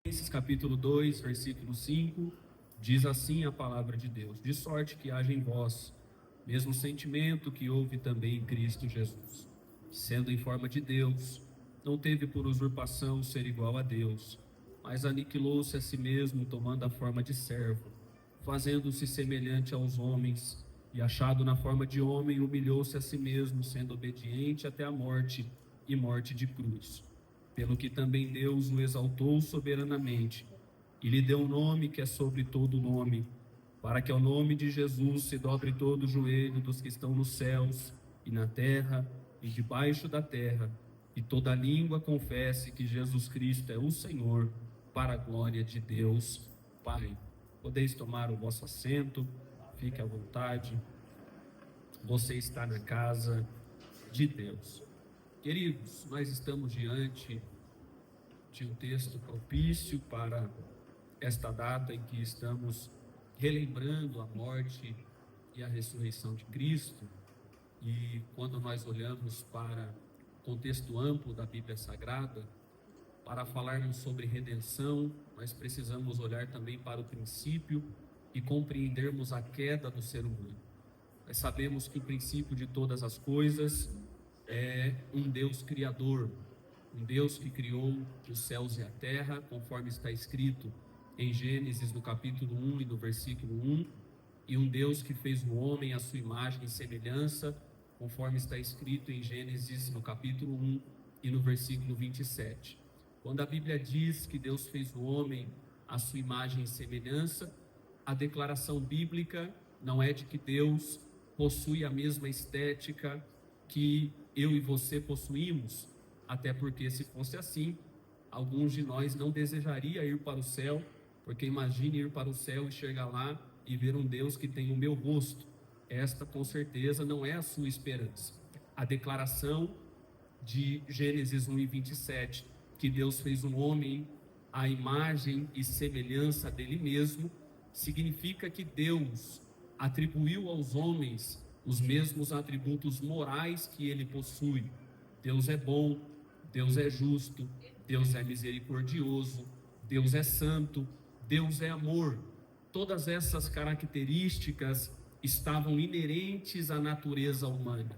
Colossenses capítulo 2, versículo 5, diz assim a palavra de Deus: de sorte que haja em vós mesmo sentimento que houve também em Cristo Jesus, que sendo em forma de Deus, não teve por usurpação ser igual a Deus, mas aniquilou-se a si mesmo, tomando a forma de servo, fazendo-se semelhante aos homens, e achado na forma de homem, humilhou-se a si mesmo, sendo obediente até a morte, e morte de cruz. Pelo que também Deus o exaltou soberanamente, e lhe deu um nome que é sobre todo nome, para que ao nome de Jesus se dobre todo o joelho dos que estão nos céus, e na terra, e debaixo da terra, e toda língua confesse que Jesus Cristo é o Senhor, para a glória de Deus Pai. Podeis tomar o vosso assento, fique à vontade, você está na casa de Deus. Queridos, nós estamos diante de um texto propício para esta data em que estamos relembrando a morte e a ressurreição de Cristo. E quando nós olhamos para o contexto amplo da Bíblia Sagrada, para falarmos sobre redenção, nós precisamos olhar também para o princípio e compreendermos a queda do ser humano. Nós sabemos que o princípio de todas as coisas é um Deus criador, um Deus que criou os céus e a terra, conforme está escrito em Gênesis, no capítulo 1 e no versículo 1, e um Deus que fez o homem à sua imagem e semelhança, conforme está escrito em Gênesis, no capítulo 1 e no versículo 27. Quando a Bíblia diz que Deus fez o homem à sua imagem e semelhança, a declaração bíblica não é de que Deus possui a mesma estética que eu e você possuímos, até porque se fosse assim, alguns de nós não desejaria ir para o céu, porque imagine ir para o céu e chegar lá e ver um Deus que tem o meu rosto. Esta com certeza não é a sua esperança. A declaração de Gênesis 1 e 27, que Deus fez um homem à imagem e semelhança dele mesmo, significa que Deus atribuiu aos homens os mesmos atributos morais que ele possui. Deus é bom, Deus é justo, Deus é misericordioso, Deus é santo, Deus é amor. Todas essas características estavam inerentes à natureza humana.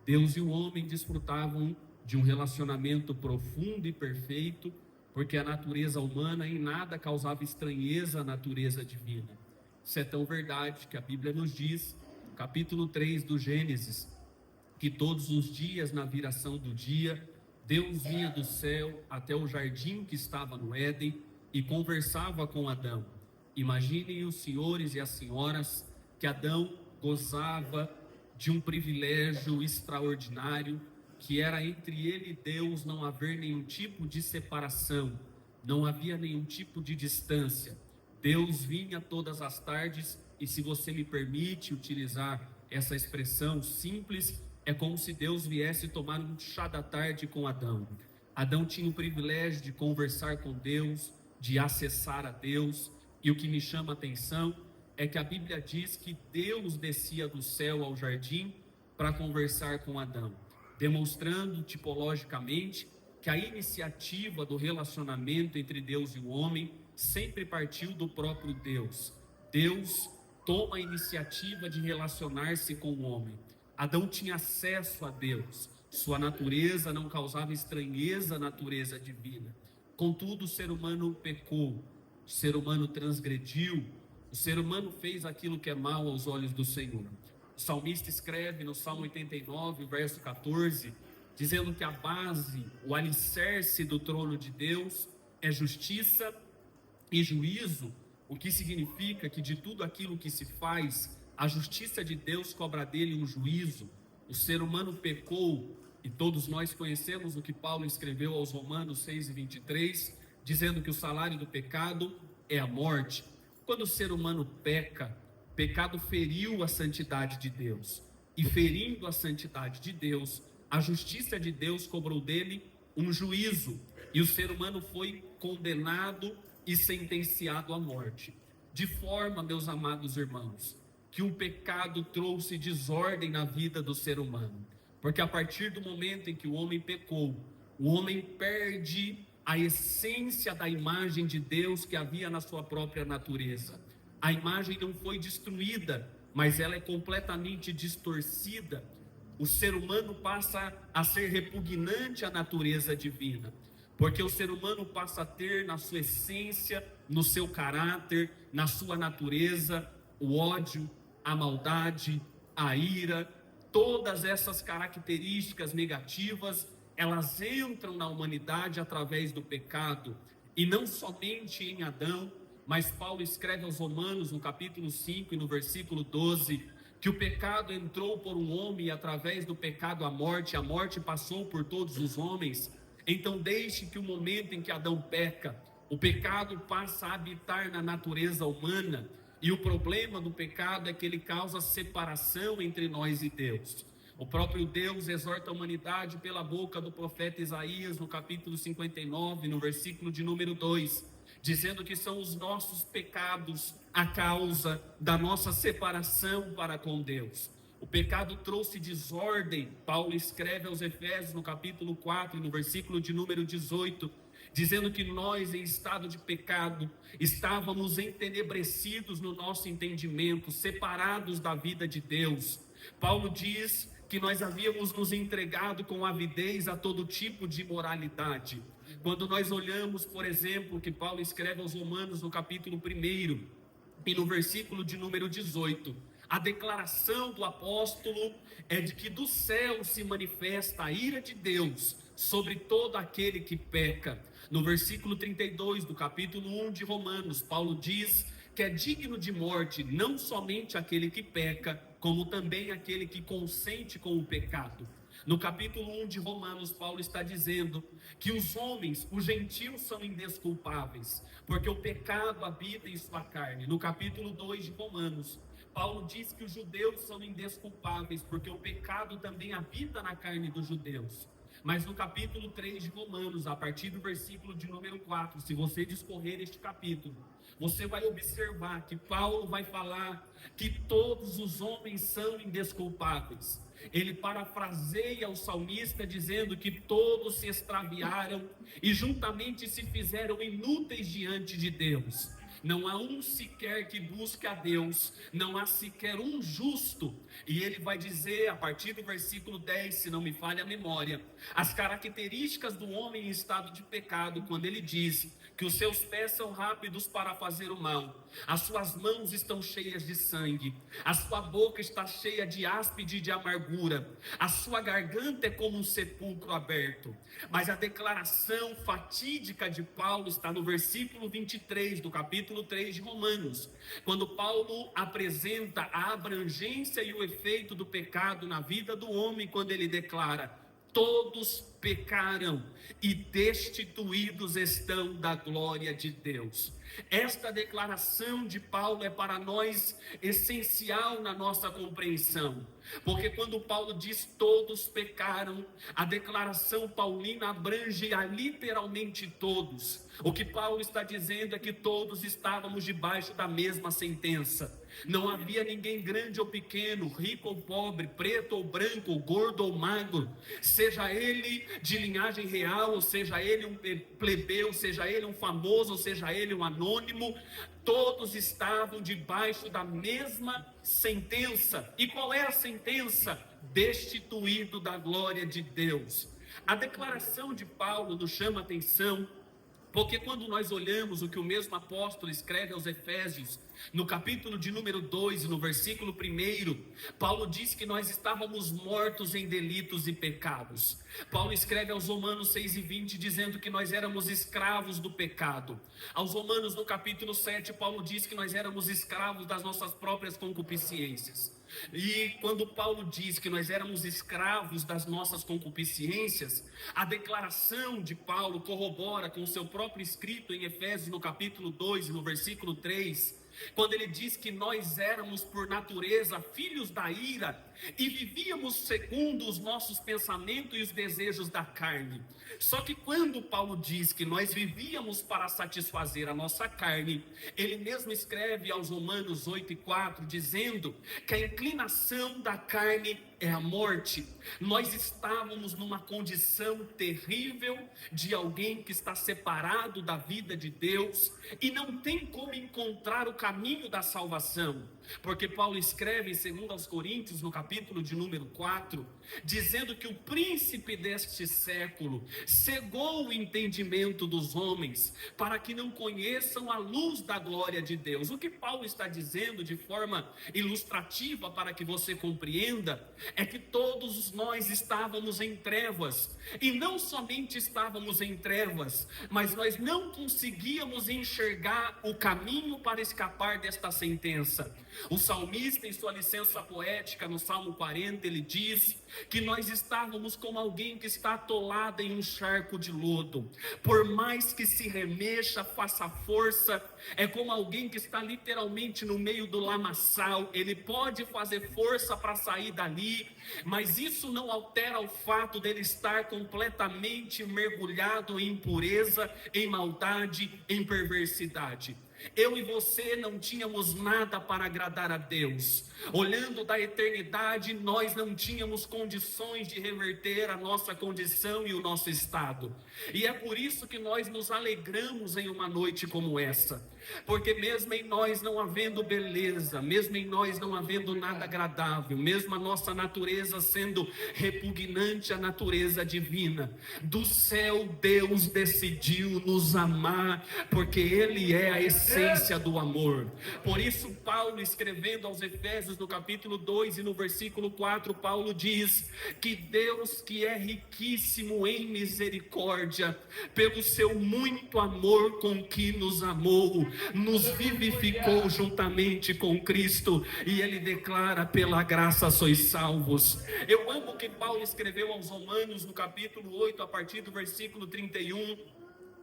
Deus e o homem desfrutavam de um relacionamento profundo e perfeito, porque a natureza humana em nada causava estranheza à natureza divina. Isso é tão verdade que a Bíblia nos diz, capítulo 3 do Gênesis, que todos os dias, na viração do dia, Deus vinha do céu até o jardim que estava no Éden e conversava com Adão. Imaginem os senhores e as senhoras que Adão gozava de um privilégio extraordinário, que era entre ele e Deus não haver nenhum tipo de separação, não havia nenhum tipo de distância. Deus vinha todas as tardes, e se você me permite utilizar essa expressão simples, é como se Deus viesse tomar um chá da tarde com Adão. Adão tinha o privilégio de conversar com Deus, de acessar a Deus, e o que me chama a atenção é que a Bíblia diz que Deus descia do céu ao jardim para conversar com Adão, demonstrando tipologicamente que a iniciativa do relacionamento entre Deus e o homem sempre partiu do próprio Deus. Deus toma a iniciativa de relacionar-se com o homem. Adão tinha acesso a Deus, sua natureza não causava estranheza à natureza divina. Contudo, o ser humano pecou, o ser humano transgrediu, o ser humano fez aquilo que é mal aos olhos do Senhor. O salmista escreve no Salmo 89, verso 14, dizendo que a base, o alicerce do trono de Deus é justiça e juízo, o que significa que de tudo aquilo que se faz, a justiça de Deus cobra dele um juízo. O ser humano pecou, e todos nós conhecemos o que Paulo escreveu aos Romanos 6 e 23, dizendo que o salário do pecado é a morte. Quando o ser humano peca, pecado feriu a santidade de Deus, e ferindo a santidade de Deus, a justiça de Deus cobrou dele um juízo, e o ser humano foi condenado e sentenciado à morte. De forma, meus amados irmãos, que o pecado trouxe desordem na vida do ser humano, porque a partir do momento em que o homem pecou, o homem perde a essência da imagem de Deus que havia na sua própria natureza. A imagem não foi destruída, mas ela é completamente distorcida. O ser humano passa a ser repugnante à natureza divina, porque o ser humano passa a ter na sua essência, no seu caráter, na sua natureza, o ódio, a maldade, a ira. Todas essas características negativas, elas entram na humanidade através do pecado, e não somente em Adão, mas Paulo escreve aos Romanos, no capítulo 5 e no versículo 12, que o pecado entrou por um homem e através do pecado a morte passou por todos os homens. Então deixe que o momento em que Adão peca, o pecado passa a habitar na natureza humana, e o problema do pecado é que ele causa separação entre nós e Deus. O próprio Deus exorta a humanidade pela boca do profeta Isaías, no capítulo 59, no versículo de número 2, dizendo que são os nossos pecados a causa da nossa separação para com Deus. O pecado trouxe desordem. Paulo escreve aos Efésios, no capítulo 4, no versículo de número 18, dizendo que nós, em estado de pecado, estávamos entenebrecidos no nosso entendimento, separados da vida de Deus. Paulo diz que nós havíamos nos entregado com avidez a todo tipo de imoralidade. Quando nós olhamos, por exemplo, que Paulo escreve aos Romanos no capítulo 1 e no versículo de número 18, a declaração do apóstolo é de que do céu se manifesta a ira de Deus sobre todo aquele que peca. No versículo 32 do capítulo 1 de Romanos, Paulo diz que é digno de morte não somente aquele que peca, como também aquele que consente com o pecado. No capítulo 1 de Romanos, Paulo está dizendo que os homens, os gentios, são indesculpáveis, porque o pecado habita em sua carne. No capítulo 2 de Romanos, Paulo diz que os judeus são indesculpáveis, porque o pecado também habita na carne dos judeus. Mas no capítulo 3 de Romanos, a partir do versículo de número 4, se você discorrer este capítulo, você vai observar que Paulo vai falar que todos os homens são indesculpáveis. Ele parafraseia o salmista dizendo que todos se extraviaram e juntamente se fizeram inúteis diante de Deus. Não há um sequer que busque a Deus, não há sequer um justo. E ele vai dizer, a partir do versículo 10, se não me falha a memória, as características do homem em estado de pecado, quando ele diz que os seus pés são rápidos para fazer o mal, as suas mãos estão cheias de sangue, a sua boca está cheia de áspide e de amargura, a sua garganta é como um sepulcro aberto. Mas a declaração fatídica de Paulo está no versículo 23 do capítulo 3 de Romanos, quando Paulo apresenta a abrangência e o efeito do pecado na vida do homem, quando ele declara: todos pecaram e destituídos estão da glória de Deus. Esta declaração de Paulo é para nós essencial na nossa compreensão, porque quando Paulo diz todos pecaram, a declaração paulina abrange a literalmente todos. O que Paulo está dizendo é que todos estávamos debaixo da mesma sentença. Não havia ninguém grande ou pequeno, rico ou pobre, preto ou branco, gordo ou magro, seja ele de linhagem real, ou seja ele um plebeu, seja ele um famoso, ou seja ele um anônimo. Todos estavam debaixo da mesma sentença. E qual é a sentença? Destituído da glória de Deus. A declaração de Paulo nos chama a atenção, porque quando nós olhamos o que o mesmo apóstolo escreve aos Efésios, no capítulo de número 2, no versículo 1, Paulo diz que nós estávamos mortos em delitos e pecados. Paulo escreve aos Romanos 6:20, dizendo que nós éramos escravos do pecado. Aos Romanos, no capítulo 7, Paulo diz que nós éramos escravos das nossas próprias concupiscências. E quando Paulo diz que nós éramos escravos das nossas concupiscências, a declaração de Paulo corrobora com o seu próprio escrito em Efésios, no capítulo 2, no versículo 3, quando ele diz que nós éramos por natureza filhos da ira e vivíamos segundo os nossos pensamentos e os desejos da carne. Só que quando Paulo diz que nós vivíamos para satisfazer a nossa carne, ele mesmo escreve aos Romanos 8:4, dizendo que a inclinação da carne é a morte. Nós estávamos numa condição terrível de alguém que está separado da vida de Deus e não tem como encontrar o caminho da salvação. Porque Paulo escreve em 2 Coríntios, no capítulo de número 4, dizendo que o príncipe deste século cegou o entendimento dos homens para que não conheçam a luz da glória de Deus. O que Paulo está dizendo de forma ilustrativa para que você compreenda é que todos nós estávamos em trevas, e não somente estávamos em trevas, mas nós não conseguíamos enxergar o caminho para escapar desta sentença. O salmista, em sua licença poética, no Salmo 40, ele diz que nós estávamos como alguém que está atolado em um charco de lodo. Por mais que se remexa, faça força, é como alguém que está literalmente no meio do lamaçal. Ele pode fazer força para sair dali, mas isso não altera o fato dele estar completamente mergulhado em impureza, em maldade, em perversidade. Eu e você não tínhamos nada para agradar a Deus. Olhando da eternidade, nós não tínhamos condições de reverter a nossa condição e o nosso estado. E é por isso que nós nos alegramos em uma noite como essa. Porque mesmo em nós não havendo beleza, mesmo em nós não havendo nada agradável, mesmo a nossa natureza sendo repugnante à natureza divina, do céu Deus decidiu nos amar, porque Ele é a essência do amor. Por isso Paulo, escrevendo aos Efésios no capítulo 2 e no versículo 4, Paulo diz que Deus, que é riquíssimo em misericórdia, pelo seu muito amor com que nos amou, nos vivificou juntamente com Cristo, e ele declara: pela graça sois salvos. Eu amo o que Paulo escreveu aos Romanos no capítulo 8, a partir do versículo 31,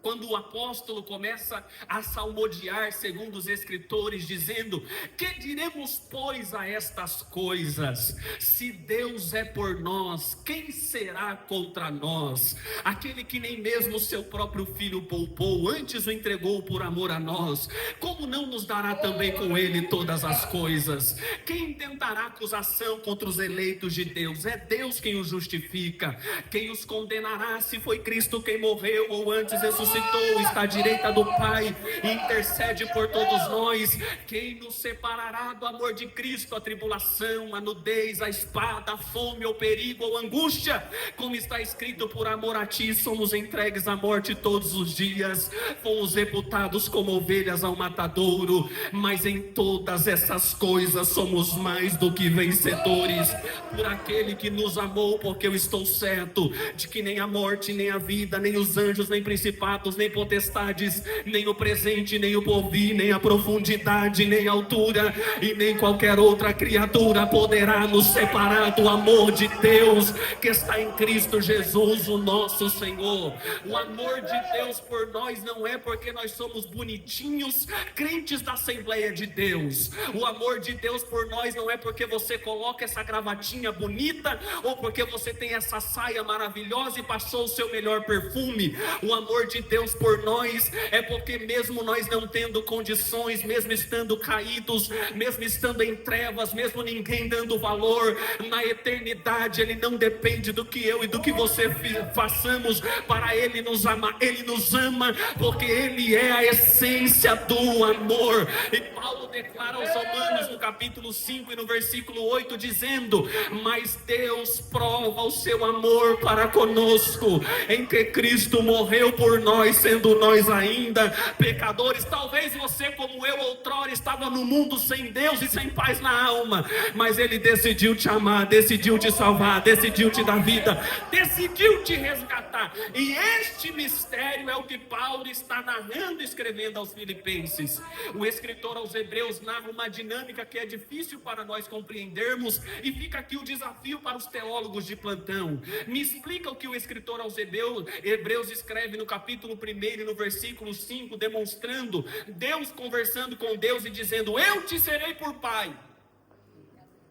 quando o apóstolo começa a salmodiar segundo os escritores, dizendo: que diremos pois a estas coisas? Se Deus é por nós, quem será contra nós? Aquele que nem mesmo o seu próprio filho poupou, antes o entregou por amor a nós, como não nos dará também com ele todas as coisas? Quem intentará acusação contra os eleitos de Deus? É Deus quem os justifica. Quem os condenará, se foi Cristo quem morreu ou antes ressuscitou, está à direita do Pai e intercede por todos nós? Quem nos separará do amor de Cristo? A tribulação, a nudez, a espada, a fome, o perigo ou angústia? Como está escrito: por amor a ti somos entregues à morte todos os dias, fomos reputados como ovelhas ao matadouro, mas em todas essas coisas somos mais do que vencedores por aquele que nos amou. Porque eu estou certo de que nem a morte, nem a vida, nem os anjos, nem principados, nem potestades, nem o presente, nem o porvir, nem a profundidade, nem a altura, e nem qualquer outra criatura poderá nos separar do amor de Deus que está em Cristo Jesus, o nosso Senhor. O amor de Deus por nós não é porque nós somos bonitinhos, crentes da Assembleia de Deus. O amor de Deus por nós não é porque você coloca essa gravatinha bonita, ou porque você tem essa saia maravilhosa e passou o seu melhor perfume. O amor de Deus por nós é porque mesmo nós não tendo condições, mesmo estando caídos, mesmo estando em trevas, mesmo ninguém dando valor, na eternidade Ele não depende do que eu e do que você façamos para Ele nos amar. Ele nos ama porque Ele é a essência do amor. E Paulo declara aos Romanos no capítulo 5 e no versículo 8, dizendo: mas Deus prova o seu amor para conosco em que Cristo morreu por nós, sendo nós ainda pecadores. Talvez você, como eu outrora, estava no mundo sem Deus e sem paz na alma, mas Ele decidiu te amar, decidiu te salvar, decidiu te dar vida, decidiu te resgatar. E este mistério é o que Paulo está narrando e escrevendo aos Filipenses. O escritor aos Hebreus narra uma dinâmica que é difícil para nós compreendermos, e fica aqui o desafio para os teólogos de plantão. Me explica o que o escritor aos Hebreus escreve no capítulo 1 e no versículo 5, demonstrando Deus conversando com Deus e dizendo: eu te serei por pai,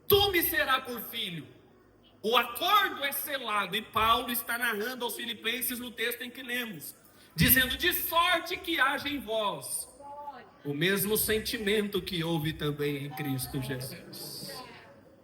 tu me serás por filho. O acordo é selado, e Paulo está narrando aos Filipenses no texto em que lemos, dizendo: de sorte que haja em vós o mesmo sentimento que houve também em Cristo Jesus.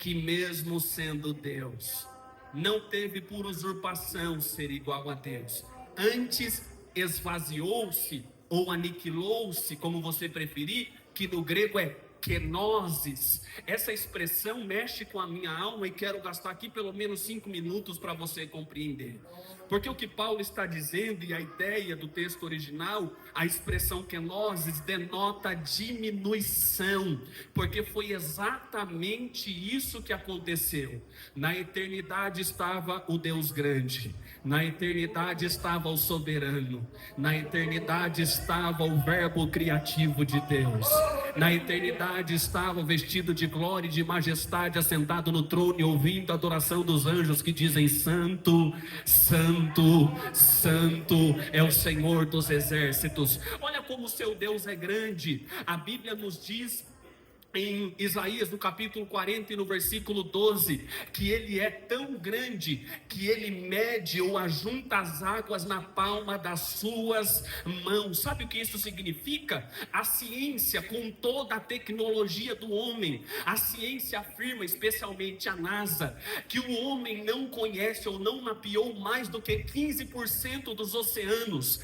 que mesmo sendo Deus, não teve por usurpação ser igual a Deus. Antes esvaziou-se ou aniquilou-se, como você preferir, que no grego é kenosis. Essa expressão mexe com a minha alma e quero gastar aqui pelo menos 5 minutos para você compreender. Porque o que Paulo está dizendo, e a ideia do texto original, a expressão kenosis denota diminuição, porque foi exatamente isso que aconteceu. Na eternidade estava o Deus grande, na eternidade estava o soberano, na eternidade estava o verbo criativo de Deus, na eternidade estava vestido de glória e de majestade, assentado no trono e ouvindo a adoração dos anjos que dizem: Santo, Santo, Santo é o Senhor dos exércitos. Olha como o seu Deus é grande. A Bíblia nos diz em Isaías, no capítulo 40 e no versículo 12, que ele é tão grande que ele mede ou ajunta as águas na palma das suas mãos. Sabe o que isso significa? A ciência, com toda a tecnologia do homem, a ciência afirma, especialmente a NASA, que o homem não conhece ou não mapeou mais do que 15% dos oceanos.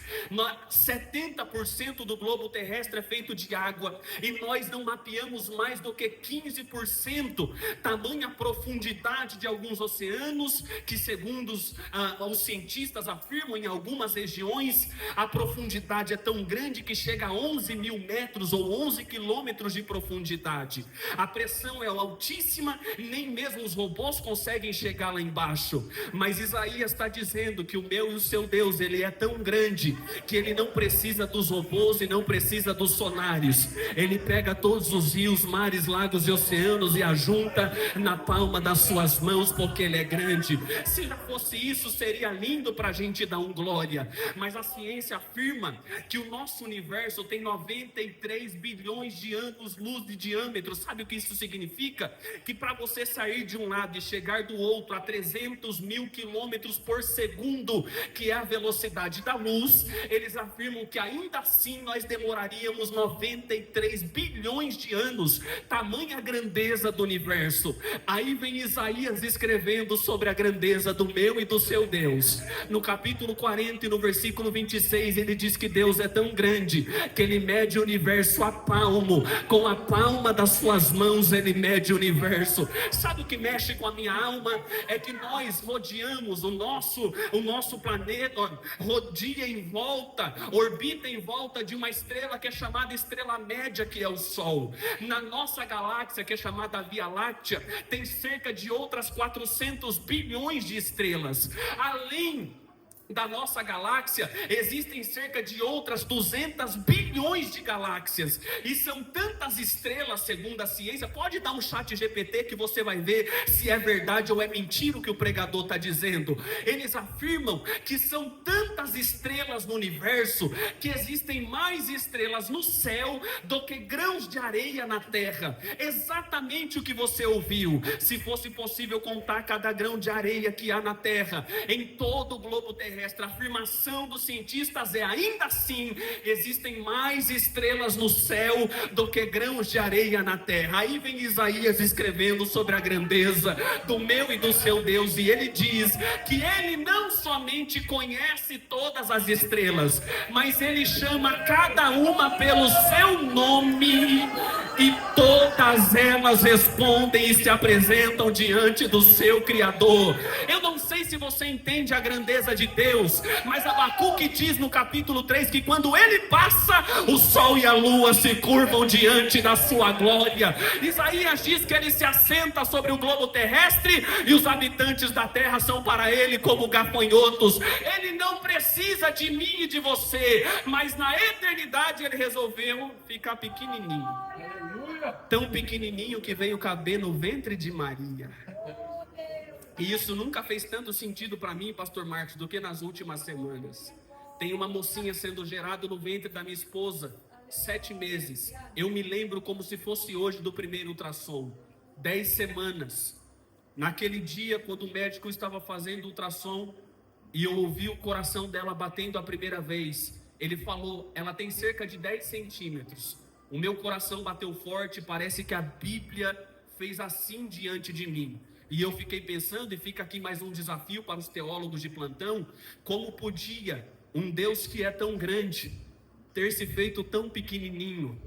70% do globo terrestre é feito de água e nós não mapeamos mais do que 15%, tamanha profundidade de alguns oceanos, que segundo os cientistas afirmam, em algumas regiões, a profundidade é tão grande que chega a 11 mil metros ou 11 quilômetros de profundidade. A pressão é altíssima, nem mesmo os robôs conseguem chegar lá embaixo, mas Isaías está dizendo que o meu e o seu Deus, ele é tão grande, que ele não precisa dos robôs e não precisa dos sonares. Ele pega todos os rios, mares, lagos e oceanos e ajunta na palma das suas mãos, porque ele é grande. Se já fosse isso, seria lindo para a gente dar um glória, mas a ciência afirma que o nosso universo tem 93 bilhões de anos-luz de diâmetro. Sabe o que isso significa? Que para você sair de um lado e chegar do outro a 300 mil quilômetros por segundo, que é a velocidade da luz, eles afirmam que ainda assim nós demoraríamos 93 bilhões de anos. Tamanha grandeza do universo. Aí vem Isaías escrevendo sobre a grandeza do meu e do seu Deus. No capítulo 40 e no versículo 26, ele diz que Deus é tão grande que ele mede o universo a palmo. Com a palma das suas mãos ele mede o universo. Sabe o que mexe com a minha alma? É que nós rodeamos o nosso planeta, rodia em volta, orbita em volta de uma estrela que é chamada estrela média, que é o Sol. Na nossa galáxia, que é chamada Via Láctea, tem cerca de outras 400 bilhões de estrelas. Além da nossa galáxia, existem cerca de outras 200 bilhões de galáxias, e são tantas estrelas, segundo a ciência. Pode dar um chat GPT que você vai ver se é verdade ou é mentira o que o pregador está dizendo. Eles afirmam que são tantas estrelas no universo, que existem mais estrelas no céu do que grãos de areia na terra. Exatamente o que você ouviu. Se fosse possível contar cada grão de areia que há na terra, em todo o globo terrestre, a afirmação dos cientistas é: ainda assim existem mais estrelas no céu do que grãos de areia na terra. Aí vem Isaías escrevendo sobre a grandeza do meu e do seu Deus, e ele diz que ele não somente conhece todas as estrelas, mas ele chama cada uma pelo seu nome, e todas elas respondem e se apresentam diante do seu Criador. Eu não sei se você entende a grandeza de Deus, mas Abacuque diz no capítulo 3 que quando ele passa, o sol e a lua se curvam diante da sua glória. Isaías diz que ele se assenta sobre o globo terrestre e os habitantes da terra são para ele como gafanhotos. Ele não precisa de mim e de você, mas na eternidade ele resolveu ficar pequenininho, tão pequenininho que veio caber no ventre de Maria. E isso nunca fez tanto sentido para mim, pastor Marcos, do que nas últimas semanas. Tem uma mocinha sendo gerada no ventre da minha esposa, 7 meses. Eu me lembro como se fosse hoje do primeiro ultrassom. 10 semanas. Naquele dia, quando o médico estava fazendo o ultrassom e eu ouvi o coração dela batendo a primeira vez, ele falou: ela tem cerca de 10 centímetros. O meu coração bateu forte, parece que a Bíblia fez assim diante de mim. E eu fiquei pensando, e fica aqui mais um desafio para os teólogos de plantão: como podia um Deus que é tão grande ter se feito tão pequenininho,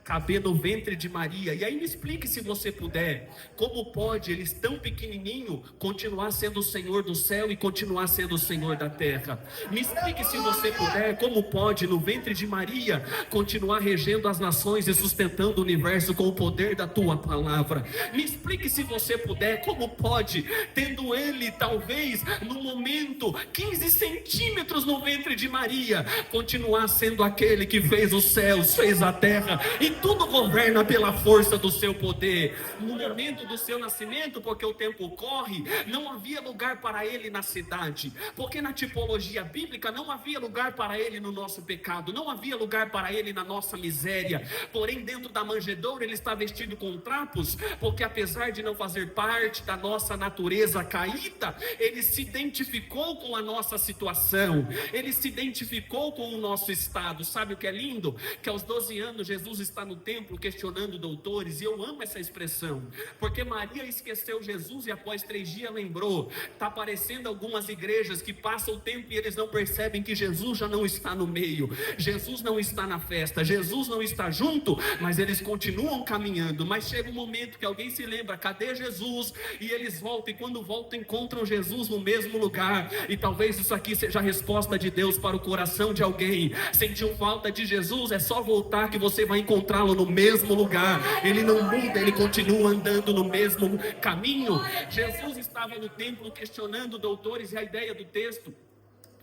caber no ventre de Maria? E aí me explique, se você puder, como pode eles tão pequenininho continuar sendo o Senhor do céu e continuar sendo o Senhor da terra? Me explique, se você puder, como pode no ventre de Maria continuar regendo as nações e sustentando o universo com o poder da tua palavra? Me explique, se você puder, como pode, tendo ele talvez no momento 15 centímetros no ventre de Maria, continuar sendo aquele que fez os céus, fez a terra e tudo governa pela força do seu poder. No momento do seu nascimento, porque o tempo corre, não havia lugar para ele na cidade, porque na tipologia bíblica não havia lugar para ele no nosso pecado, não havia lugar para ele na nossa miséria. Porém, dentro da manjedoura ele está vestido com trapos, porque apesar de não fazer parte da nossa natureza caída, ele se identificou com a nossa situação, ele se identificou com o nosso estado. Sabe o que é lindo? Que aos 12 anos Jesus está no templo questionando doutores, e eu amo essa expressão, porque Maria esqueceu Jesus e após 3 dias lembrou. Está aparecendo algumas igrejas que passam o tempo e eles não percebem que Jesus já não está no meio, Jesus não está na festa, Jesus não está junto, mas eles continuam caminhando. Mas chega um momento que alguém se lembra: cadê Jesus? E eles voltam, e quando voltam encontram Jesus no mesmo lugar. E talvez isso aqui seja a resposta de Deus para o coração de alguém: sentiu falta de Jesus? É só voltar que você vai encontrá-lo no mesmo lugar. Ele não muda, ele continua andando no mesmo caminho. Jesus estava no templo questionando doutores, e a ideia do texto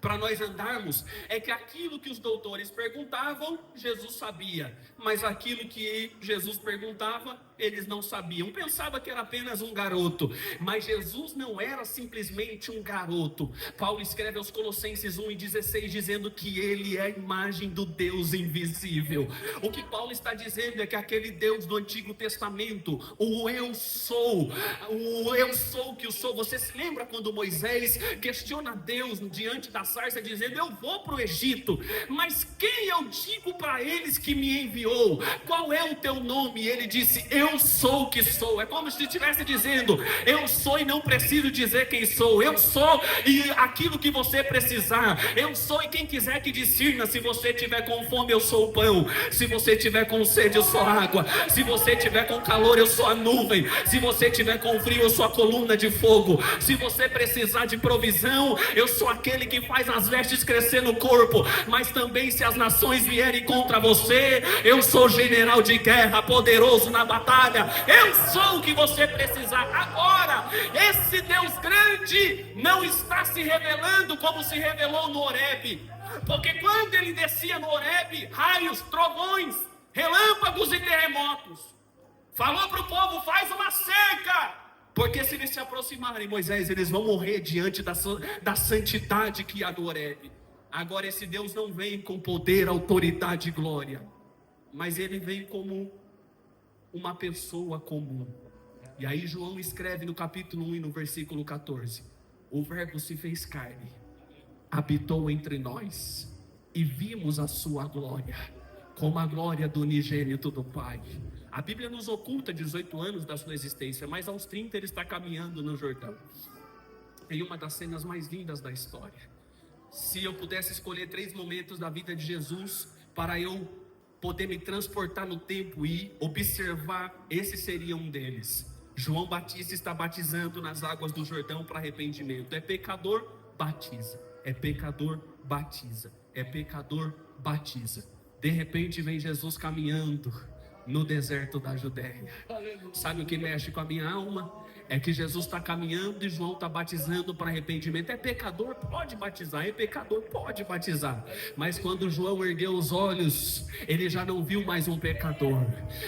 para nós andarmos é que aquilo que os doutores perguntavam, Jesus sabia, mas aquilo que Jesus perguntava, eles não sabiam. Pensava que era apenas um garoto, mas Jesus não era simplesmente um garoto. Paulo escreve aos Colossenses 1:16 dizendo que ele é a imagem do Deus invisível. O que Paulo está dizendo é que aquele Deus do Antigo Testamento, o eu sou que o sou. Você se lembra quando Moisés questiona Deus diante da sarça, dizendo: eu vou para o Egito, mas quem eu digo para eles que me enviou? Qual é o teu nome? E ele disse: eu sou o que sou. É como se estivesse dizendo: eu sou e não preciso dizer quem sou. Eu sou e aquilo que você precisar. Eu sou e quem quiser que discirna. Se você tiver com fome, eu sou o pão. Se você tiver com sede, eu sou a água. Se você tiver com calor, eu sou a nuvem. Se você tiver com frio, eu sou a coluna de fogo. Se você precisar de provisão, eu sou aquele que faz as vestes crescer no corpo. Mas também, se as nações vierem contra você, eu sou o general de guerra, poderoso na batalha. Eu sou o que você precisar. Agora, esse Deus grande não está se revelando como se revelou no Horebe, porque quando ele descia no Horebe, raios, trovões, relâmpagos e terremotos, falou para o povo: faz uma cerca, porque se eles se aproximarem, Moisés, eles vão morrer diante da santidade que há no Horebe. Agora, esse Deus não vem com poder, autoridade e glória, mas ele vem como uma pessoa comum. E aí João escreve no capítulo 1 e no versículo 14: o verbo se fez carne, habitou entre nós, e vimos a sua glória, como a glória do unigênito do Pai. A Bíblia nos oculta 18 anos da sua existência, mas aos 30 ele está caminhando no Jordão. Em uma das cenas mais lindas da história. Se eu pudesse escolher 3 momentos da vida de Jesus para eu poder me transportar no tempo e observar, esse seria um deles. João Batista está batizando nas águas do Jordão para arrependimento. É pecador, batiza. É pecador, batiza. É pecador, batiza. De repente vem Jesus caminhando no deserto da Judéia. Sabe o que mexe com a minha alma? É que Jesus está caminhando e João está batizando para arrependimento. É pecador? Pode batizar. É pecador? Pode batizar. Mas quando João ergueu os olhos, ele já não viu mais um pecador,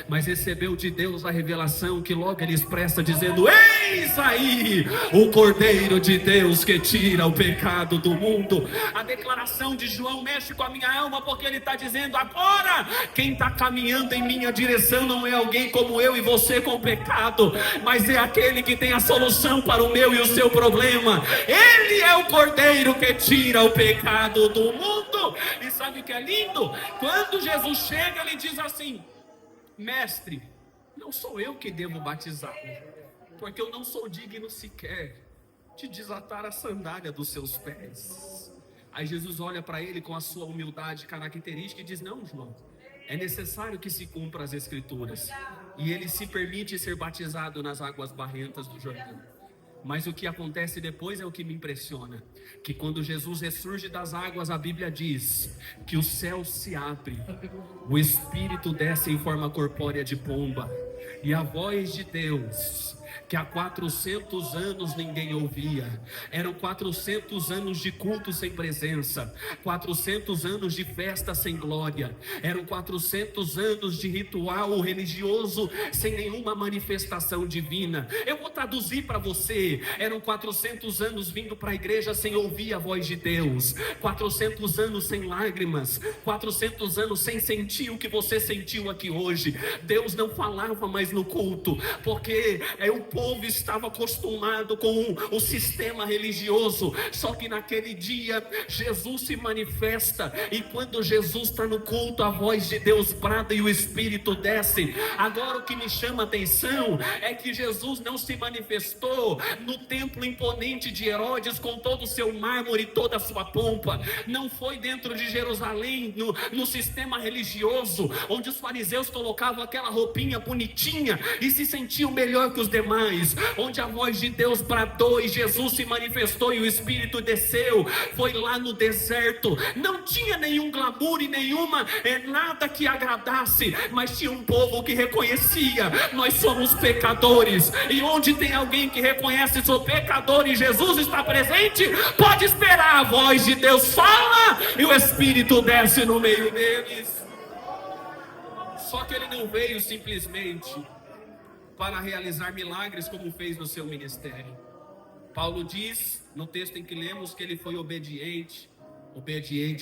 mas recebeu de Deus a revelação que logo ele expressa dizendo: eis aí o Cordeiro de Deus que tira o pecado do mundo. A declaração de João mexe com a minha alma, porque ele está dizendo: agora quem está caminhando em minha direção não é alguém como eu e você com pecado, mas é aquele que tem a solução para o meu e o seu problema. Ele é o Cordeiro que tira o pecado do mundo. E sabe o que é lindo? Quando Jesus chega, ele diz assim: mestre, não sou eu que devo batizá-lo, porque eu não sou digno sequer de desatar a sandália dos seus pés. Aí Jesus olha para ele com a sua humildade característica e diz: não, João, é necessário que se cumpra as escrituras. E ele se permite ser batizado nas águas barrentas do Jordão. Mas o que acontece depois é o que me impressiona, que quando Jesus ressurge das águas, a Bíblia diz que o céu se abre, o Espírito desce em forma corpórea de pomba, e a voz de Deus, que há 400 anos ninguém ouvia, eram 400 anos de culto sem presença, 400 anos de festa sem glória, eram 400 anos de ritual religioso sem nenhuma manifestação divina. Eu vou traduzir para você: eram 400 anos vindo para a igreja sem ouvir a voz de Deus, 400 anos sem lágrimas, 400 anos sem sentir o que você sentiu aqui hoje. Deus não falava mais no culto, porque o povo estava acostumado com o sistema religioso. Só que naquele dia Jesus se manifesta, e quando Jesus está no culto, a voz de Deus brada e o Espírito desce. Agora o que me chama a atenção é que Jesus não se manifestou no templo imponente de Herodes com todo o seu mármore e toda a sua pompa. Não foi dentro de Jerusalém, no sistema religioso, onde os fariseus colocavam aquela roupinha bonitinha e se sentiam melhor que os demais, onde a voz de Deus bradou e Jesus se manifestou e o Espírito desceu. Foi lá no deserto. Não tinha nenhum glamour e nenhuma nada que agradasse, mas tinha um povo que reconhecia: nós somos pecadores. E onde tem alguém que reconhece: sou pecador e Jesus está presente, pode esperar, a voz de Deus fala e o Espírito desce no meio deles. Só que ele não veio simplesmente para realizar milagres como fez no seu ministério. Paulo diz no texto em que lemos que ele foi obediente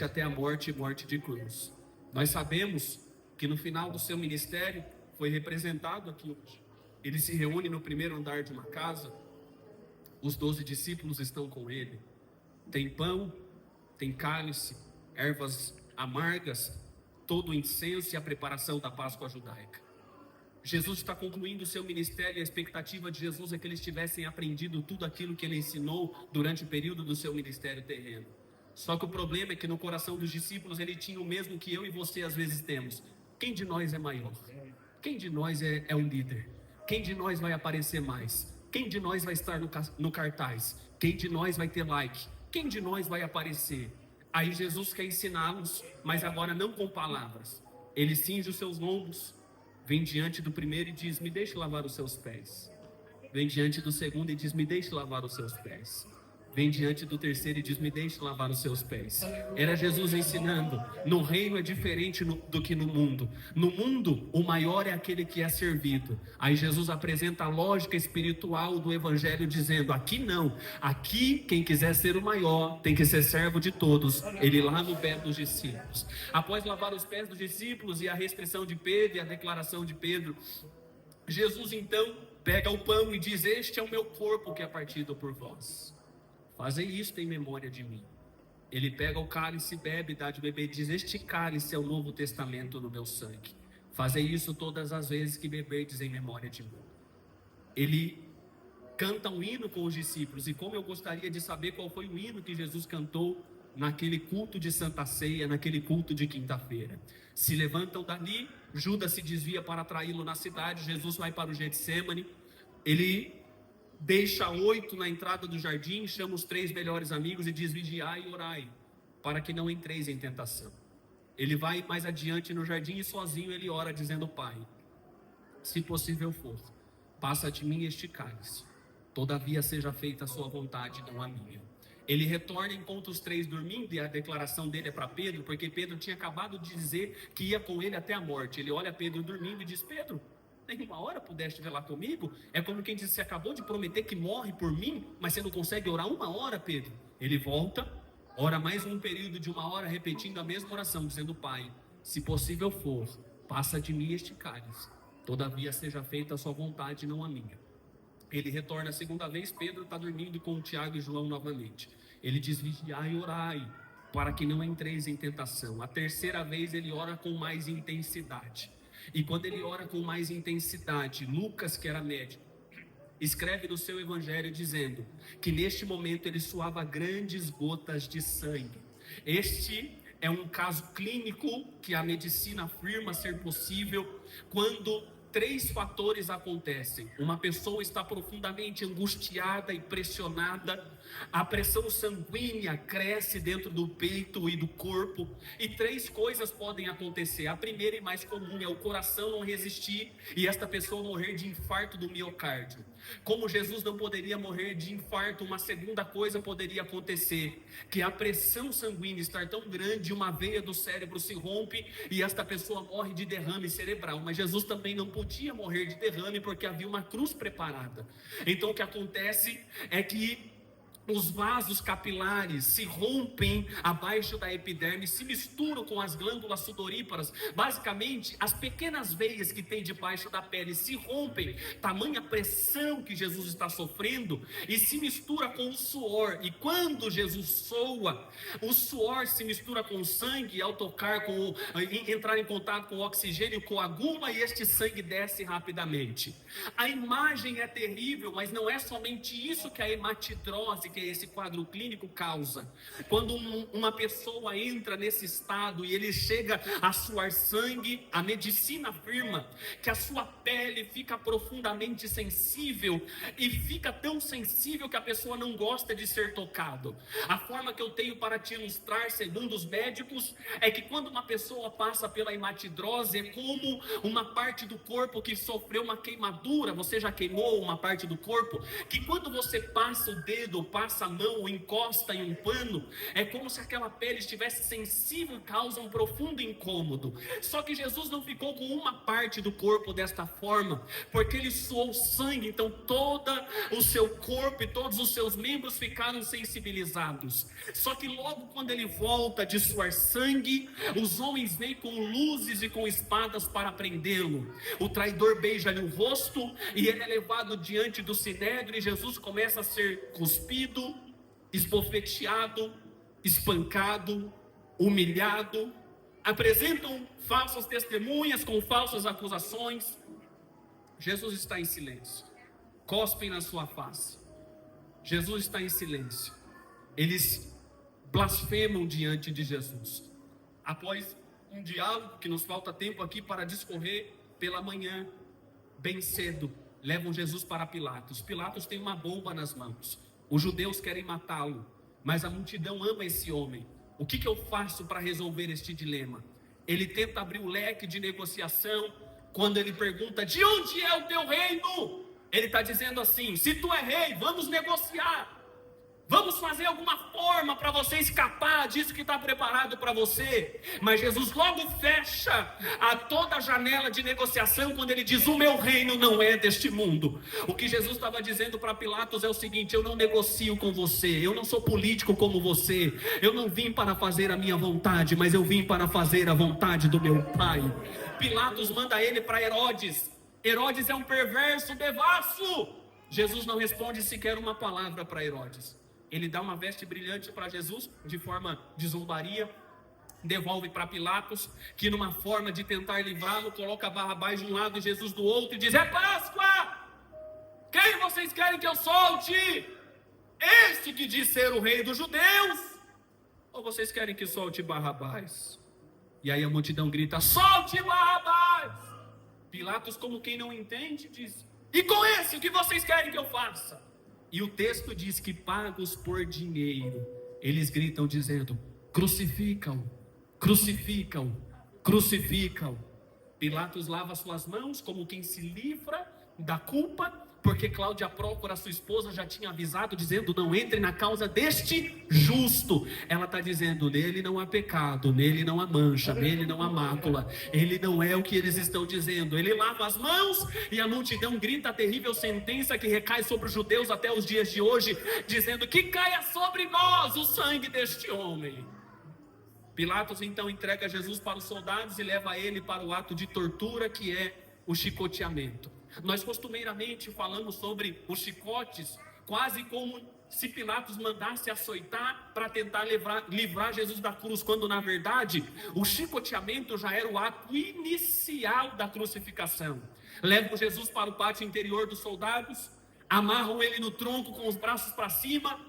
até a morte e morte de cruz. Nós sabemos que no final do seu ministério foi representado aqui hoje. Ele se reúne no primeiro andar de uma casa, os 12 discípulos estão com ele. Tem pão, tem cálice, ervas amargas, todo o incenso e a preparação da Páscoa judaica. Jesus está concluindo o seu ministério e a expectativa de Jesus é que eles tivessem aprendido tudo aquilo que ele ensinou durante o período do seu ministério terreno. Só que o problema é que no coração dos discípulos ele tinha o mesmo que eu e você às vezes temos: quem de nós é maior? Quem de nós é um líder? Quem de nós vai aparecer mais? Quem de nós vai estar no cartaz? Quem de nós vai ter like? Quem de nós vai aparecer? Aí Jesus quer ensiná-los, mas agora não com palavras. Ele cinge os seus lombos, vem diante do primeiro e diz: me deixe lavar os seus pés. Vem diante do segundo e diz: me deixe lavar os seus pés. Vem diante do terceiro e diz: me deixe lavar os seus pés. Era Jesus ensinando: no reino é diferente do que no mundo. No mundo, o maior é aquele que é servido. Aí Jesus apresenta a lógica espiritual do evangelho, dizendo: aqui não. Aqui, quem quiser ser o maior tem que ser servo de todos. Ele lava o pé dos discípulos. Após lavar os pés dos discípulos e a restrição de Pedro e a declaração de Pedro, Jesus então pega o pão e diz: este é o meu corpo que é partido por vós. Fazei isto em memória de mim. Ele pega o cálice, bebe, dá de beber e diz: este cálice é o novo testamento no meu sangue. Fazei isso todas as vezes que beberdes em memória de mim. Ele canta um hino com os discípulos. E como eu gostaria de saber qual foi o hino que Jesus cantou naquele culto de Santa Ceia, naquele culto de quinta-feira. Se levantam dali, Judas se desvia para traí-lo na cidade, Jesus vai para o Getsêmani, ele deixa 8 na entrada do jardim, chama os 3 melhores amigos e diz: vigiai e orai, para que não entreis em tentação. Ele vai mais adiante no jardim e sozinho ele ora dizendo: Pai, se possível for, passa de mim este cálice, todavia seja feita a sua vontade, não a minha. Ele retorna e encontra os 3 dormindo, e a declaração dele é para Pedro, porque Pedro tinha acabado de dizer que ia com ele até a morte. Ele olha Pedro dormindo e diz: Pedro, nem uma hora pudeste velar comigo? É como quem diz: você acabou de prometer que morre por mim, mas você não consegue orar uma hora, Pedro. Ele volta, ora mais um período de 1 hora, repetindo a mesma oração, dizendo: Pai, se possível for, passa de mim este cálice, todavia seja feita a sua vontade, não a minha. Ele retorna a segunda vez, Pedro está dormindo com Tiago e João novamente. Ele diz: vigiai e orai, para que não entreis em tentação. A terceira vez ele ora com mais intensidade. E quando ele ora com mais intensidade, Lucas, que era médico, escreve no seu evangelho dizendo que neste momento ele suava grandes gotas de sangue. Este é um caso clínico que a medicina afirma ser possível quando 3 fatores acontecem. Uma pessoa está profundamente angustiada e pressionada, a pressão sanguínea cresce dentro do peito e do corpo, e 3 coisas podem acontecer. A primeira e mais comum é o coração não resistir e esta pessoa morrer de infarto do miocárdio. Como Jesus não poderia morrer de infarto, uma segunda coisa poderia acontecer, que a pressão sanguínea estar tão grande, uma veia do cérebro se rompe e esta pessoa morre de derrame cerebral. Mas Jesus também não podia morrer de derrame porque havia uma cruz preparada. Então o que acontece é que os vasos capilares se rompem abaixo da epiderme, se misturam com as glândulas sudoríparas. Basicamente, as pequenas veias que tem debaixo da pele se rompem, tamanha pressão que Jesus está sofrendo, e se mistura com o suor. E quando Jesus soa, o suor se mistura com o sangue, ao tocar entrar em contato com o oxigênio, coagula e este sangue desce rapidamente. A imagem é terrível, mas não é somente isso que a hematidrose, que é esse quadro clínico, causa. Quando uma pessoa entra nesse estado e ele chega a suar sangue, a medicina afirma que a sua pele fica profundamente sensível, e fica tão sensível que a pessoa não gosta de ser tocado. A forma que eu tenho para te ilustrar, segundo os médicos, é que quando uma pessoa passa pela hematidrose, é como uma parte do corpo que sofreu uma queimadura. Você já queimou uma parte do corpo? Que quando você passa o dedo, passa a mão ou encosta em um pano, é como se aquela pele estivesse sensível e causa um profundo incômodo. Só que Jesus não ficou com uma parte do corpo desta forma, porque ele suou sangue, então todo o seu corpo e todos os seus membros ficaram sensibilizados. Só que logo quando ele volta de suar sangue, os homens vêm com luzes e com espadas para prendê-lo. O traidor beija-lhe o rosto e ele é levado diante do sinédrio, e Jesus começa a ser cuspido, esbofeteado, espancado, humilhado. Apresentam falsas testemunhas com falsas acusações. Jesus está em silêncio. Cospem na sua face. Jesus está em silêncio. Eles blasfemam diante de Jesus. Após um diálogo, que nos falta tempo aqui para discorrer, pela manhã, bem cedo, levam Jesus para Pilatos. Pilatos tem uma bomba nas mãos. Os judeus querem matá-lo, mas a multidão ama esse homem. O que eu faço para resolver este dilema? Ele tenta abrir o leque de negociação. Quando ele pergunta: de onde é o teu reino? Ele está dizendo assim: se tu é rei, vamos negociar. Vamos fazer alguma forma para você escapar disso que está preparado para você. Mas Jesus logo fecha toda a janela de negociação quando ele diz: o meu reino não é deste mundo. O que Jesus estava dizendo para Pilatos é o seguinte: eu não negocio com você, eu não sou político como você, eu não vim para fazer a minha vontade, mas eu vim para fazer a vontade do meu Pai. Pilatos manda ele para Herodes. Herodes é um perverso devasso. Jesus não responde sequer uma palavra para Herodes. Ele dá uma veste brilhante para Jesus, de forma de zombaria, devolve para Pilatos, que numa forma de tentar livrá-lo, coloca Barrabás de um lado e Jesus do outro, e diz: é Páscoa! Quem vocês querem que eu solte? Este que diz ser o rei dos judeus? Ou vocês querem que solte Barrabás? E aí a multidão grita: solte Barrabás! Pilatos, como quem não entende, diz: e com esse, o que vocês querem que eu faça? E o texto diz que, pagos por dinheiro, eles gritam dizendo: crucificam, crucificam, crucificam. Pilatos lava suas mãos como quem se livra da culpa, porque Cláudia Prócora, sua esposa, já tinha avisado, dizendo: não entre na causa deste justo. Ela está dizendo: nele não há pecado, nele não há mancha, nele não há mácula, ele não é o que eles estão dizendo. Ele lava as mãos e a multidão grita a terrível sentença que recai sobre os judeus até os dias de hoje, dizendo: que caia sobre nós o sangue deste homem. Pilatos então entrega Jesus para os soldados e leva ele para o ato de tortura, que é o chicoteamento. Nós costumeiramente falamos sobre os chicotes quase como se Pilatos mandasse açoitar para tentar livrar Jesus da cruz, quando na verdade o chicoteamento já era o ato inicial da crucificação. Levam Jesus para o pátio interior dos soldados, amarram ele no tronco com os braços para cima.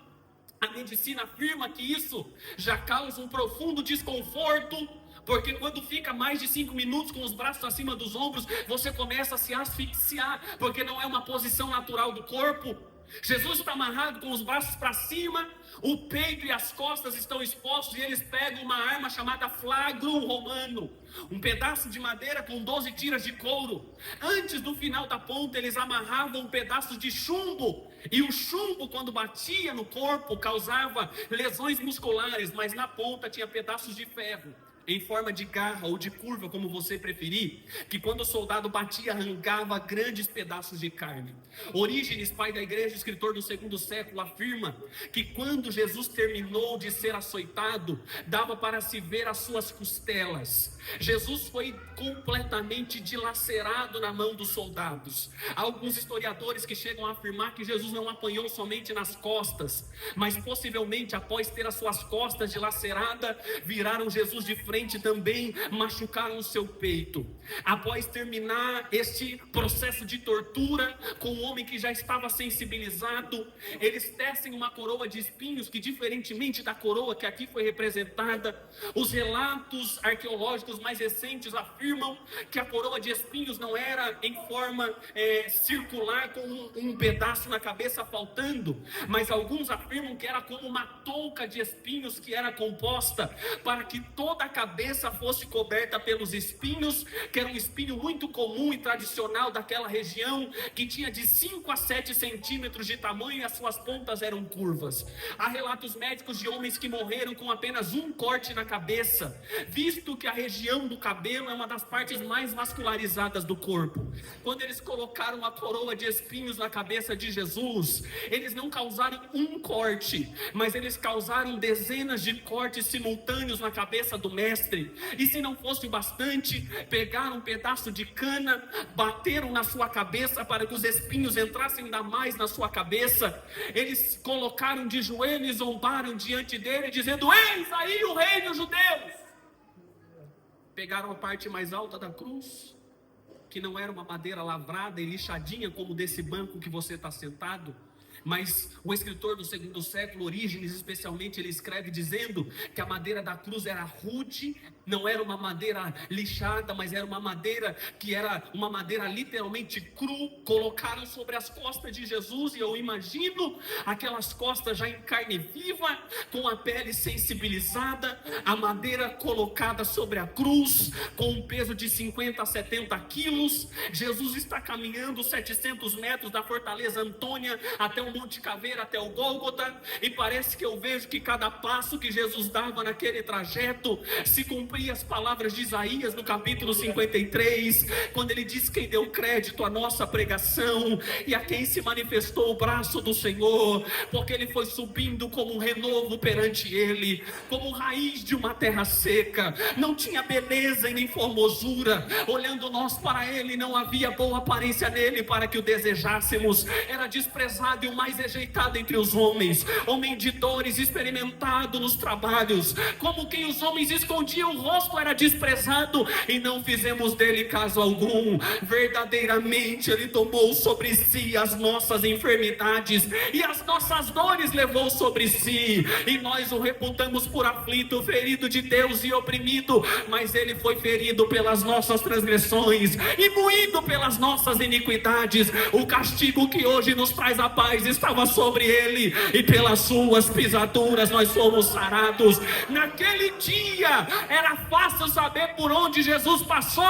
A medicina afirma que isso já causa um profundo desconforto, porque quando fica mais de 5 minutos com os braços acima dos ombros, você começa a se asfixiar, porque não é uma posição natural do corpo. Jesus está amarrado com os braços para cima, o peito e as costas estão expostos, e eles pegam uma arma chamada flagrum romano, um pedaço de madeira com 12 tiras de couro. Antes do final da ponta, eles amarravam um pedaço de chumbo, e o chumbo, quando batia no corpo, causava lesões musculares, mas na ponta tinha pedaços de ferro, em forma de garra ou de curva, como você preferir, que quando o soldado batia, arrancava grandes pedaços de carne. Orígenes, pai da igreja, escritor do 2º século, afirma que quando Jesus terminou de ser açoitado, dava para se ver as suas costelas. Jesus foi completamente dilacerado na mão dos soldados. Há alguns historiadores que chegam a afirmar que Jesus não apanhou somente nas costas, mas possivelmente após ter as suas costas dilaceradas, viraram Jesus de frente também, machucaram o seu peito. Após terminar este processo de tortura com o homem que já estava sensibilizado, eles tecem uma coroa de espinhos que, diferentemente da coroa que aqui foi representada, os relatos arqueológicos mais recentes afirmam que a coroa de espinhos não era em forma circular, com um pedaço na cabeça faltando, mas alguns afirmam que era como uma touca de espinhos que era composta para que toda a cabeça fosse coberta pelos espinhos, que era um espinho muito comum e tradicional daquela região, que tinha de 5 a 7 centímetros de tamanho, e as suas pontas eram curvas. Há relatos médicos de homens que morreram com apenas um corte na cabeça, visto que a região do cabelo é uma das partes mais vascularizadas do corpo. Quando eles colocaram a coroa de espinhos na cabeça de Jesus, eles não causaram um corte, mas eles causaram dezenas de cortes simultâneos na cabeça do mestre. E se não fosse bastante, pegaram um pedaço de cana, bateram na sua cabeça para que os espinhos entrassem ainda mais na sua cabeça. Eles colocaram de joelhos e zombaram diante dele, dizendo: eis aí o rei dos judeus. Pegaram a parte mais alta da cruz, que não era uma madeira lavrada e lixadinha como desse banco que você está sentado, mas o escritor do 2º século, Orígenes especialmente, ele escreve dizendo que a madeira da cruz era rude, não era uma madeira lixada, mas era uma madeira que era uma madeira literalmente cru. Colocaram sobre as costas de Jesus, e eu imagino aquelas costas já em carne viva, com a pele sensibilizada, a madeira colocada sobre a cruz, com um peso de 50 a 70 quilos. Jesus está caminhando 700 metros da Fortaleza Antônia até o Monte Caveira, até o Gólgota, e parece que eu vejo que cada passo que Jesus dava naquele trajeto se cumpria as palavras de Isaías no capítulo 53, quando ele diz: quem deu crédito à nossa pregação e a quem se manifestou o braço do Senhor, porque ele foi subindo como um renovo perante ele, como raiz de uma terra seca, não tinha beleza e nem formosura, olhando nós para ele, não havia boa aparência nele para que o desejássemos, era desprezado e o mais rejeitado entre os homens, homem de dores, experimentado nos trabalhos, como quem os homens escondiam o rosto, era desprezado e não fizemos dele caso algum. Verdadeiramente ele tomou sobre si as nossas enfermidades e as nossas dores levou sobre si, e nós o reputamos por aflito, ferido de Deus e oprimido, mas ele foi ferido pelas nossas transgressões e moído pelas nossas iniquidades. O castigo que hoje nos traz a paz estava sobre ele, e pelas suas pisaduras nós fomos sarados. Naquele dia era fácil saber por onde Jesus passou,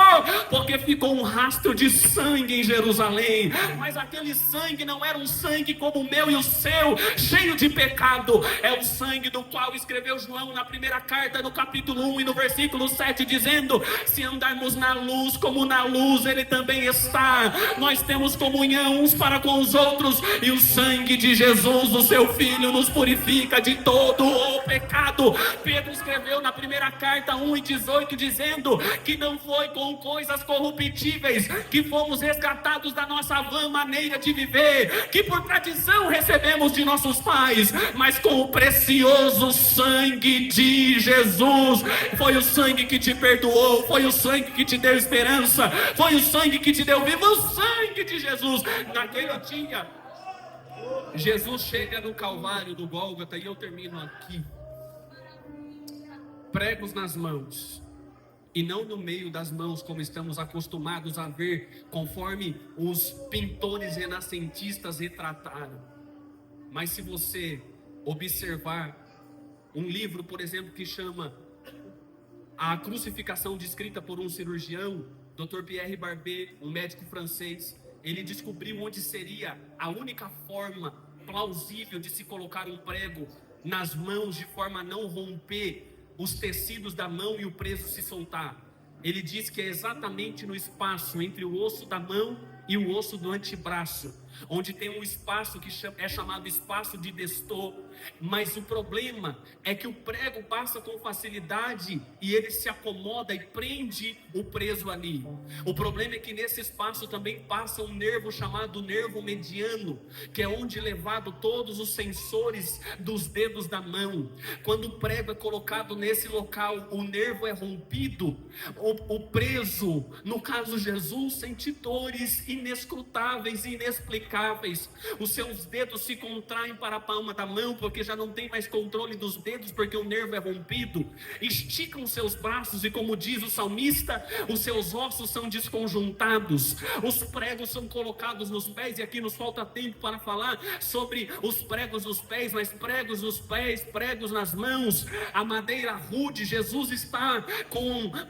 porque ficou um rastro de sangue em Jerusalém, mas aquele sangue não era um sangue como o meu e o seu, cheio de pecado. É o sangue do qual escreveu João na primeira carta, no capítulo 1 e no versículo 7, dizendo: se andarmos na luz como na luz ele também está, nós temos comunhão uns para com os outros, e o sangue sangue de Jesus, o seu Filho, nos purifica de todo o pecado. Pedro escreveu na primeira carta 1:18, dizendo que não foi com coisas corruptíveis que fomos resgatados da nossa vã maneira de viver, que por tradição recebemos de nossos pais, mas com o precioso sangue de Jesus. Foi o sangue que te perdoou, foi o sangue que te deu esperança, foi o sangue que te deu vida, o sangue de Jesus. Naquele dia, Jesus chega no Calvário do Gólgota, e eu termino aqui. Pregos nas mãos, e não no meio das mãos, como estamos acostumados a ver, conforme os pintores renascentistas retrataram. Mas se você observar um livro, por exemplo, que chama A Crucificação, descrita por um cirurgião, Dr. Pierre Barbet, um médico francês, ele descobriu onde seria a única forma plausível de se colocar um prego nas mãos, de forma a não romper os tecidos da mão e o preso se soltar. Ele diz que é exatamente no espaço entre o osso da mão e o osso do antebraço, onde tem um espaço que é chamado espaço de Destot. Mas o problema é que o prego passa com facilidade e ele se acomoda e prende o preso ali. O problema é que nesse espaço também passa um nervo chamado nervo mediano, que é onde é levado todos os sensores dos dedos da mão. Quando o prego é colocado nesse local, o nervo é rompido, o preso, no caso Jesus, sente dores inescrutáveis e inexplicáveis. Os seus dedos se contraem para a palma da mão, porque já não tem mais controle dos dedos, porque o nervo é rompido. Esticam os seus braços e, como diz o salmista, os seus ossos são desconjuntados. Os pregos são colocados nos pés, e aqui nos falta tempo para falar sobre os pregos nos pés, mas pregos nos pés, pregos nas mãos, a madeira rude. Jesus está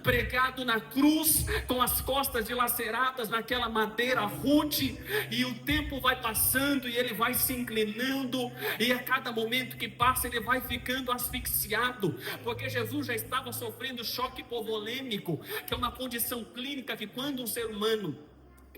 pregado na cruz, com as costas dilaceradas naquela madeira rude, e o tempo vai passando e ele vai se inclinando, e a cada momento que passa ele vai ficando asfixiado, porque Jesus já estava sofrendo choque hipovolêmico, que é uma condição clínica que, quando um ser humano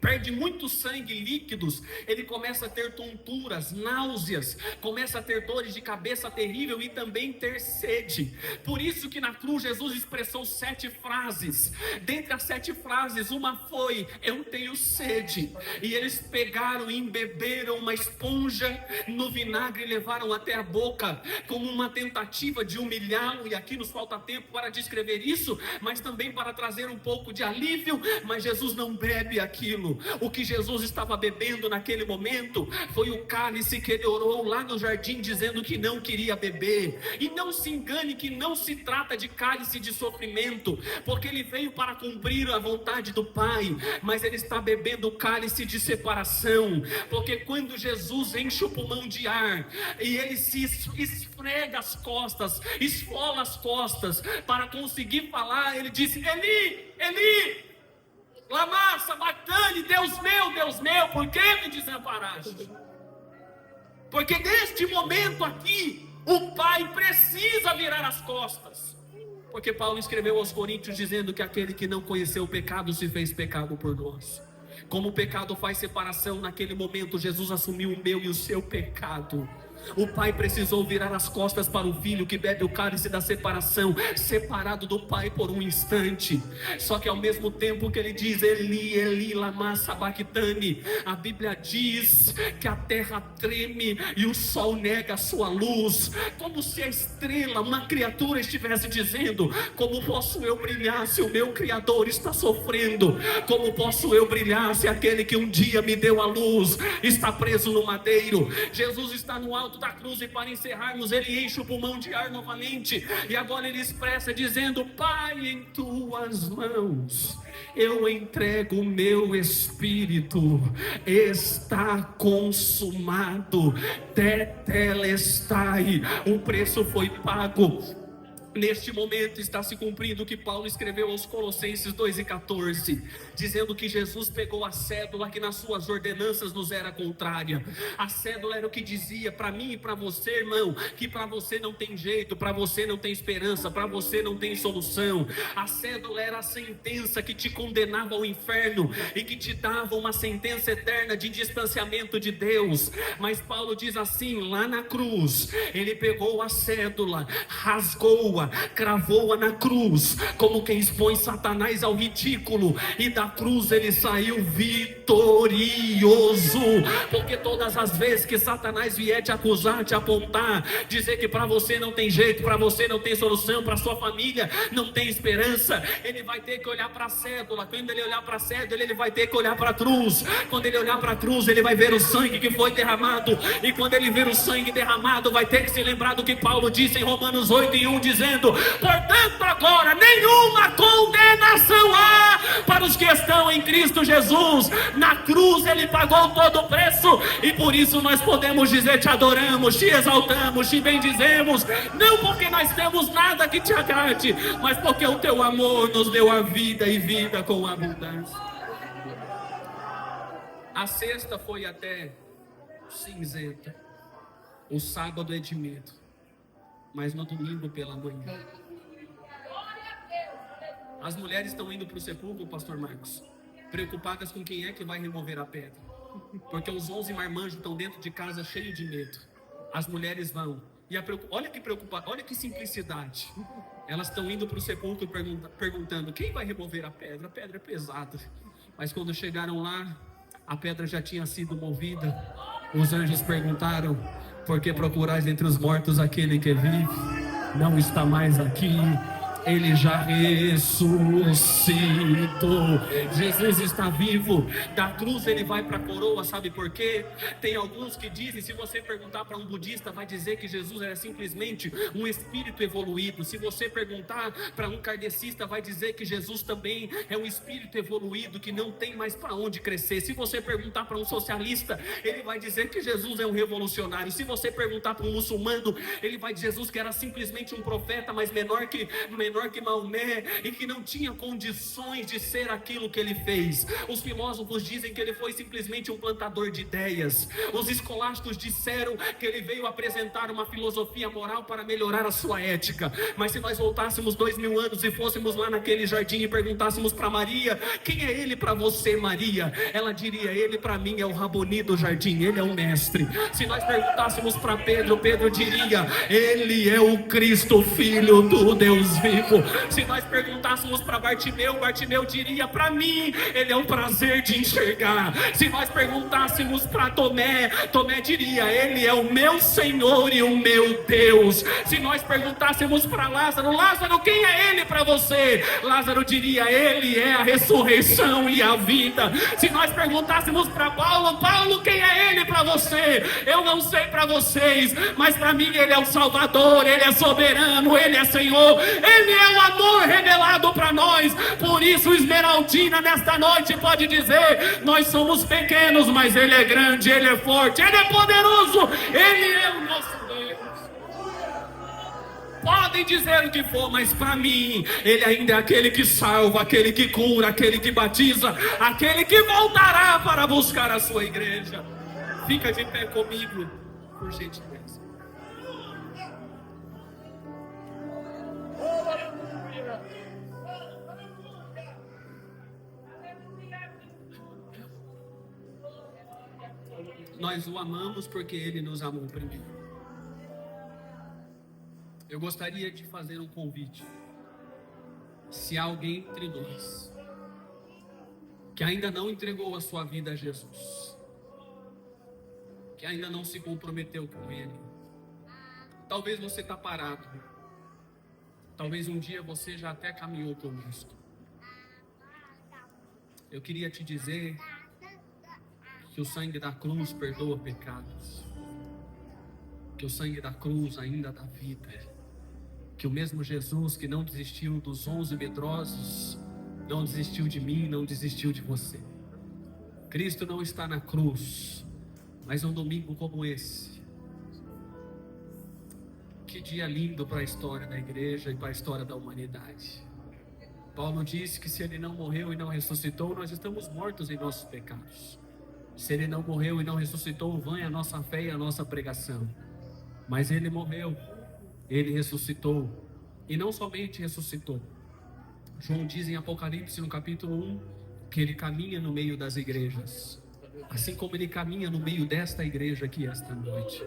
perde muito sangue, líquidos, ele começa a ter tonturas, náuseas, começa a ter dores de cabeça terrível e também ter sede. Por isso que na cruz Jesus expressou 7 frases. Dentre as 7 frases, uma foi: eu tenho sede. E eles pegaram e embeberam uma esponja no vinagre e levaram até a boca, como uma tentativa de humilhá-lo. E aqui nos falta tempo para descrever isso, mas também para trazer um pouco de alívio. Mas Jesus não bebe aquilo. O que Jesus estava bebendo naquele momento foi o cálice que ele orou lá no jardim, dizendo que não queria beber. E não se engane que não se trata de cálice de sofrimento, porque ele veio para cumprir a vontade do Pai, mas ele está bebendo o cálice de separação, porque quando Jesus enche o pulmão de ar e ele se esfrega as costas, esfola as costas para conseguir falar, ele disse: Eli, Eli, lama sabachthani, Deus meu, por que me desamparaste? Porque neste momento aqui, o Pai precisa virar as costas. Porque Paulo escreveu aos Coríntios dizendo que aquele que não conheceu o pecado se fez pecado por nós. Como o pecado faz separação, naquele momento Jesus assumiu o meu e o seu pecado. O Pai precisou virar as costas para o Filho que bebe o cálice da separação, separado do Pai por um instante. Só que ao mesmo tempo que ele diz Eli, Eli, lama sabachthani, a Bíblia diz que a terra treme e o sol nega a sua luz, como se a estrela, uma criatura, estivesse dizendo: como posso eu brilhar se o meu Criador está sofrendo? Como posso eu brilhar se aquele que um dia me deu a luz está preso no madeiro? Jesus está no alto da cruz, e para encerrarmos, ele enche o pulmão de ar novamente, e agora ele expressa dizendo: Pai, em tuas mãos eu entrego o meu espírito, está consumado, tetelestai, o preço foi pago. Neste momento está se cumprindo o que Paulo escreveu aos Colossenses 2:14, dizendo que Jesus pegou a cédula que nas suas ordenanças nos era contrária. A cédula era o que dizia para mim e para você, irmão, que para você não tem jeito, para você não tem esperança, para você não tem solução. A cédula era a sentença que te condenava ao inferno e que te dava uma sentença eterna de distanciamento de Deus. Mas Paulo diz assim, lá na cruz, ele pegou a cédula, rasgou-a, cravou-a na cruz, como quem expõe Satanás ao ridículo, e da cruz ele saiu vitorioso, porque todas as vezes que Satanás vier te acusar, te apontar, dizer que para você não tem jeito, para você não tem solução, para sua família não tem esperança, ele vai ter que olhar para a cédula. Quando ele olhar para a cédula, ele vai ter que olhar para a cruz. Quando ele olhar para a cruz, ele vai ver o sangue que foi derramado, e quando ele ver o sangue derramado, vai ter que se lembrar do que Paulo disse em Romanos 8:1, dizendo: portanto agora nenhuma condenação há para os que estão em Cristo Jesus. Na cruz ele pagou todo o preço, e por isso nós podemos dizer: te adoramos, te exaltamos, te bendizemos, não porque nós temos nada que te agrade, mas porque o teu amor nos deu a vida e vida com abundância. A sexta foi até cinzenta, o sábado é de medo, mas no domingo pela manhã, as mulheres estão indo para o sepulcro, pastor Marcos, preocupadas com quem é que vai remover a pedra, porque os 11 marmanjos estão dentro de casa cheios de medo. As mulheres vão, e olha que preocupação, olha que simplicidade, elas estão indo para o sepulcro perguntando: quem vai remover a pedra? A pedra é pesada. Mas quando chegaram lá, a pedra já tinha sido movida. Os anjos perguntaram: por que procurais entre os mortos aquele que vive? Não está mais aqui, ele já ressuscitou. Jesus está vivo. Da cruz ele vai para a coroa. Sabe por quê? Tem alguns que dizem, se você perguntar para um budista, vai dizer que Jesus era simplesmente um espírito evoluído. Se você perguntar para um kardecista, vai dizer que Jesus também é um espírito evoluído que não tem mais para onde crescer. Se você perguntar para um socialista, ele vai dizer que Jesus é um revolucionário. Se você perguntar para um muçulmano, ele vai dizer Jesus que era simplesmente um profeta, mas menor que Maomé, e que não tinha condições de ser aquilo que ele fez. Os filósofos dizem que ele foi simplesmente um plantador de ideias. Os escolásticos disseram que ele veio apresentar uma filosofia moral para melhorar a sua ética. Mas se nós voltássemos 2000 anos e fôssemos lá naquele jardim e perguntássemos para Maria: quem é ele para você, Maria? Ela diria: ele para mim é o Raboni do jardim, ele é o mestre. Se nós perguntássemos para Pedro, Pedro diria: ele é o Cristo, filho do Deus vivo. Se nós perguntássemos para Bartimeu, Bartimeu diria: para mim ele é um prazer de enxergar. Se nós perguntássemos para Tomé, Tomé diria: ele é o meu Senhor e o meu Deus. Se nós perguntássemos para Lázaro, Lázaro, quem é ele para você? Lázaro diria: ele é a ressurreição e a vida. Se nós perguntássemos para Paulo, Paulo, quem é ele para você? Eu não sei para vocês, mas para mim ele é o Salvador, ele é soberano, ele é Senhor, ele é o amor revelado para nós. Por isso Esmeraldina nesta noite pode dizer: nós somos pequenos, mas ele é grande, ele é forte, ele é poderoso, ele é o nosso Deus. Podem dizer o que for, mas para mim ele ainda é aquele que salva, aquele que cura, aquele que batiza, aquele que voltará para buscar a sua igreja. Fica de pé comigo, por gentileza. Nós o amamos porque ele nos amou primeiro. Eu gostaria de fazer um convite. Se há alguém entre nós que ainda não entregou a sua vida a Jesus, que ainda não se comprometeu com ele, talvez você está parado, talvez um dia você já até caminhou conosco. Eu queria te dizer que o sangue da cruz perdoa pecados, que o sangue da cruz ainda dá vida, que o mesmo Jesus que não desistiu dos 11 medrosos, não desistiu de mim, não desistiu de você. Cristo não está na cruz, mas um domingo como esse, Que dia lindo para a história da igreja e para a história da humanidade. Paulo disse que se ele não morreu e não ressuscitou, nós estamos mortos em nossos pecados. Se ele não morreu e não ressuscitou, vã é a nossa fé e a nossa pregação. Mas ele morreu, ele ressuscitou. E não somente ressuscitou. João diz em Apocalipse, no capítulo 1, que ele caminha no meio das igrejas. Assim como ele caminha no meio desta igreja aqui esta noite.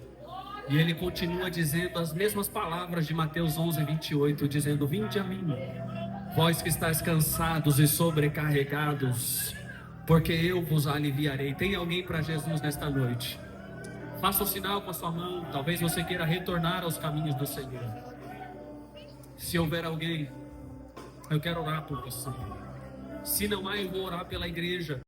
E ele continua dizendo as mesmas palavras de Mateus 11, 28, dizendo: vinde a mim, vós que estáis cansados e sobrecarregados, porque eu vos aliviarei. Tem alguém para Jesus nesta noite? Faça o sinal com a sua mão. Talvez você queira retornar aos caminhos do Senhor. Se houver alguém, eu quero orar por você. Se não há, eu vou orar pela igreja.